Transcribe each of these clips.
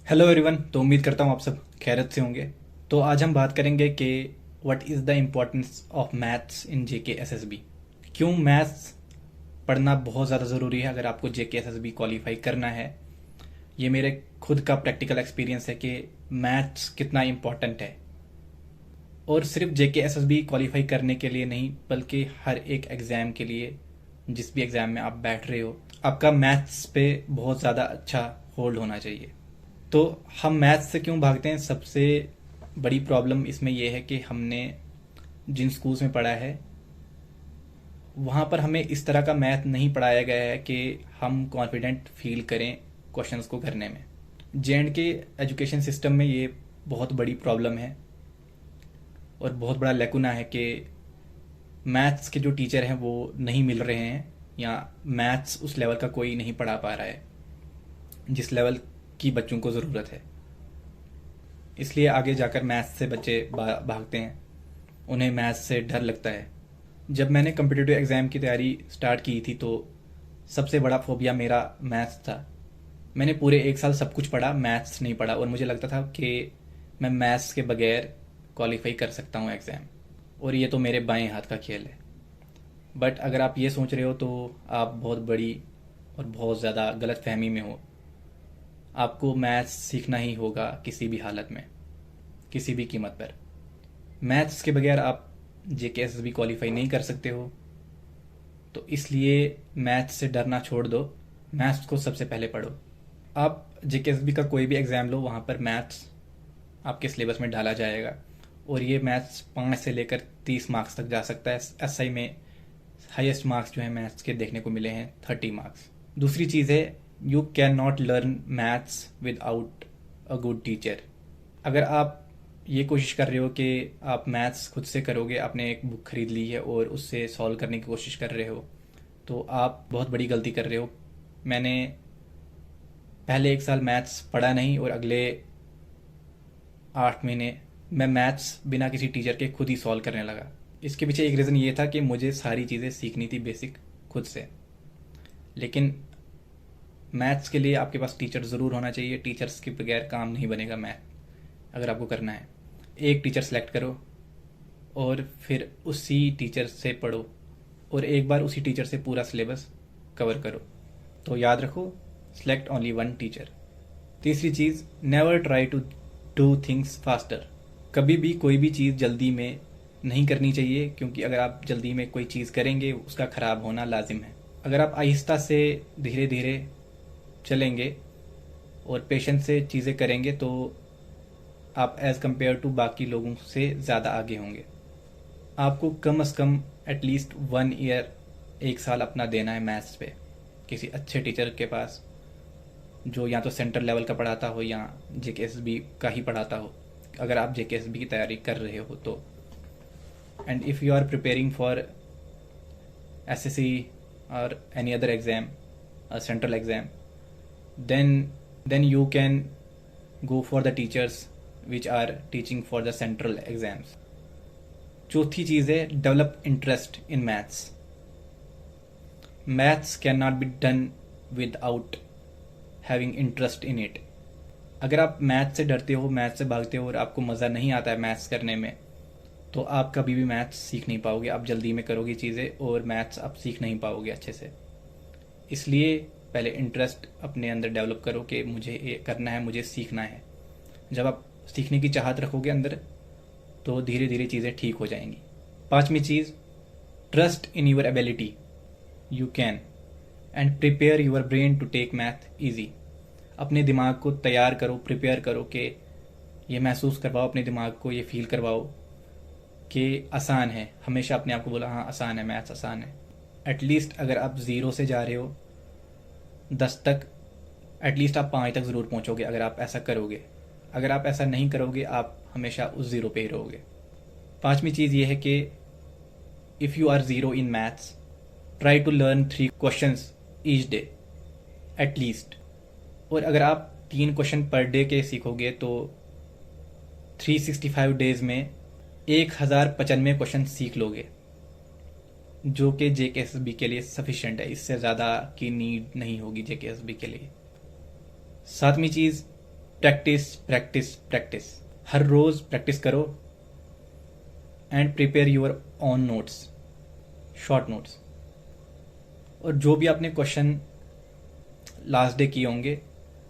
Hello everyone. तो उम्मीद करता हूँ आप सब खैरियत से होंगे। तो आज हम बात करेंगे कि what is the importance of maths in JK SSB. क्यों मैथ्स पढ़ना बहुत ज़्यादा ज़रूरी है अगर आपको जेके एसएसबी क्वालिफाई करना है। ये मेरे खुद का प्रैक्टिकल एक्सपीरियंस है कि मैथ्स कितना इम्पोर्टेंट है, और सिर्फ जेके एसएसबी क्वालिफाई करने के लिए नहीं बल्कि हर एक एग्ज़ाम के लिए, जिस भी एग्ज़ाम में आप बैठ रहे हो, आपका मैथ्स पे बहुत ज़्यादा अच्छा होल्ड होना चाहिए। तो हम मैथ्स से क्यों भागते हैं? सबसे बड़ी प्रॉब्लम इसमें यह है कि हमने जिन स्कूल्स में पढ़ा है वहाँ पर हमें इस तरह का मैथ नहीं पढ़ाया गया है कि हम कॉन्फिडेंट फील करें क्वेश्चंस को करने में। जे एंड के एजुकेशन सिस्टम में ये बहुत बड़ी प्रॉब्लम है और बहुत बड़ा लेकुना है कि मैथ्स के जो टीचर हैं वो नहीं मिल रहे हैं, या मैथ्स उस लेवल का कोई नहीं पढ़ा पा रहा है जिस लेवल की बच्चों को ज़रूरत है। इसलिए आगे जाकर मैथ्स से बच्चे भागते हैं, उन्हें मैथ्स से डर लगता है। जब मैंने कम्पिटिटिव एग्ज़ाम की तैयारी स्टार्ट की थी तो सबसे बड़ा फोबिया मेरा मैथ्स था। मैंने पूरे एक साल सब कुछ पढ़ा, मैथ्स नहीं पढ़ा, और मुझे लगता था कि मैं मैथ्स के बगैर क्वालिफाई कर सकता हूँ एग्ज़ाम, और ये तो मेरे बाएं हाथ का खेल है। बट अगर आप ये सोच रहे हो तो आप बहुत बड़ी और बहुत ज़्यादा गलत फहमी में हो। आपको मैथ्स सीखना ही होगा किसी भी हालत में, किसी भी कीमत पर। मैथ्स के बगैर आप जेके एस भी क्वालिफाई नहीं कर सकते हो। तो इसलिए मैथ्स से डरना छोड़ दो, मैथ्स को सबसे पहले पढ़ो। आप जेके एस बी का कोई भी एग्ज़ाम लो, वहाँ पर मैथ्स आपके सिलेबस में डाला जाएगा, और ये मैथ्स 5 से लेकर 30 मार्क्स तक जा सकता है। एसआई में हाईएस्ट मार्क्स जो है मैथ्स के देखने को मिले हैं 30 मार्क्स। दूसरी चीज़ है, you can not learn maths without a good teacher. अगर आप ये कोशिश कर रहे हो कि आप मैथ्स खुद से करोगे, आपने एक बुक खरीद ली है और उससे सॉल्व करने की कोशिश कर रहे हो, तो आप बहुत बड़ी गलती कर रहे हो। मैंने पहले एक साल मैथ्स पढ़ा नहीं और अगले 8 महीने मैं मैथ्स बिना किसी टीचर के खुद ही सॉल्व करने लगा। इसके पीछे एक रीज़न ये था कि मुझे सारी चीज़ें सीखनी थी बेसिक खुद से। लेकिन मैथ्स के लिए आपके पास टीचर ज़रूर होना चाहिए। टीचर्स के बगैर काम नहीं बनेगा मैथ। अगर आपको करना है, एक टीचर सेलेक्ट करो और फिर उसी टीचर से पढ़ो, और एक बार उसी टीचर से पूरा सिलेबस कवर करो। तो याद रखो, सेलेक्ट ओनली वन टीचर। तीसरी चीज़, never try to do things faster. कभी भी कोई भी चीज़ जल्दी में नहीं करनी चाहिए, क्योंकि अगर आप जल्दी में कोई चीज़ करेंगे उसका ख़राब होना लाजिम है। अगर आप आहिस्ता से धीरे धीरे चलेंगे और पेशेंस से चीज़ें करेंगे तो आप एज़ कम्पेयर टू बाकी लोगों से ज़्यादा आगे होंगे। आपको कम अज़ कम एटलीस्ट 1 ईयर, 1 साल अपना देना है मैथ्स पे, किसी अच्छे टीचर के पास जो या तो सेंटर लेवल का पढ़ाता हो या जेकेएसबी का ही पढ़ाता हो, अगर आप जेकेएसबी की तैयारी कर रहे हो तो। And if you are preparing for SSC और any other exam, central exam, then you can go for the teachers which are teaching for the central exams. चौथी चीज़ है, develop interest in maths. Maths can not be done without having interest in it. अगर आप maths से डरते हो, maths से भागते हो और आपको मज़ा नहीं आता है मैथ्स करने में, तो आप कभी भी मैथ्स सीख नहीं पाओगे। आप जल्दी में करोगे चीज़ें और मैथ्स आप सीख नहीं पाओगे अच्छे से। इसलिए पहले इंटरेस्ट अपने अंदर डेवलप करो कि मुझे ये करना है, मुझे सीखना है। जब आप सीखने की चाहत रखोगे अंदर, तो धीरे धीरे चीज़ें ठीक हो जाएंगी। पांचवी चीज़, trust in your ability, you can, and prepare your brain to take math easy. अपने दिमाग को तैयार करो, प्रिपेयर करो कि ये महसूस करवाओ अपने दिमाग को, ये फील करवाओ कि आसान है। हमेशा अपने आप को बोला, हाँ आसान है, मैथ्स आसान है। एटलीस्ट अगर आप 0 से जा रहे हो 10 तक, एटलीस्ट आप 5 तक ज़रूर पहुंचोगे अगर आप ऐसा करोगे। अगर आप ऐसा नहीं करोगे, आप हमेशा उस 0 पे ही रहोगे। पांचवी चीज़ ये है कि if you are zero in maths, try to learn 3 questions each day at least. और अगर आप 3 क्वेश्चन पर डे के सीखोगे तो 365 डेज में 1095 क्वेश्चन सीख लोगे, जो कि जेकेएसबी के लिए सफिशिएंट है। इससे ज़्यादा की नीड नहीं होगी जेकेएसबी के लिए। सातवीं चीज़, प्रैक्टिस प्रैक्टिस प्रैक्टिस, हर रोज प्रैक्टिस करो and prepare your own notes, short notes. और जो भी आपने क्वेश्चन लास्ट डे किए होंगे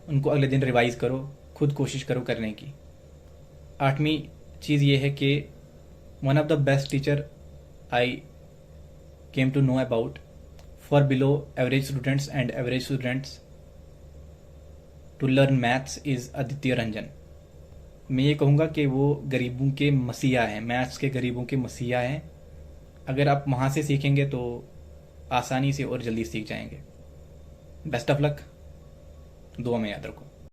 उनको अगले दिन रिवाइज करो, खुद कोशिश करो करने की। 8वीं चीज़ ये है कि one of the best teacher I came to know about for below average students and average students to learn maths is Aditya Ranjan. मैं ये कहूँगा कि वो गरीबों के मसीहा हैं, मैथ्स के गरीबों के मसीहा हैं। अगर आप वहाँ से सीखेंगे तो आसानी से और जल्दी सीख जाएंगे। बेस्ट ऑफ लक, दुआ में याद रखो।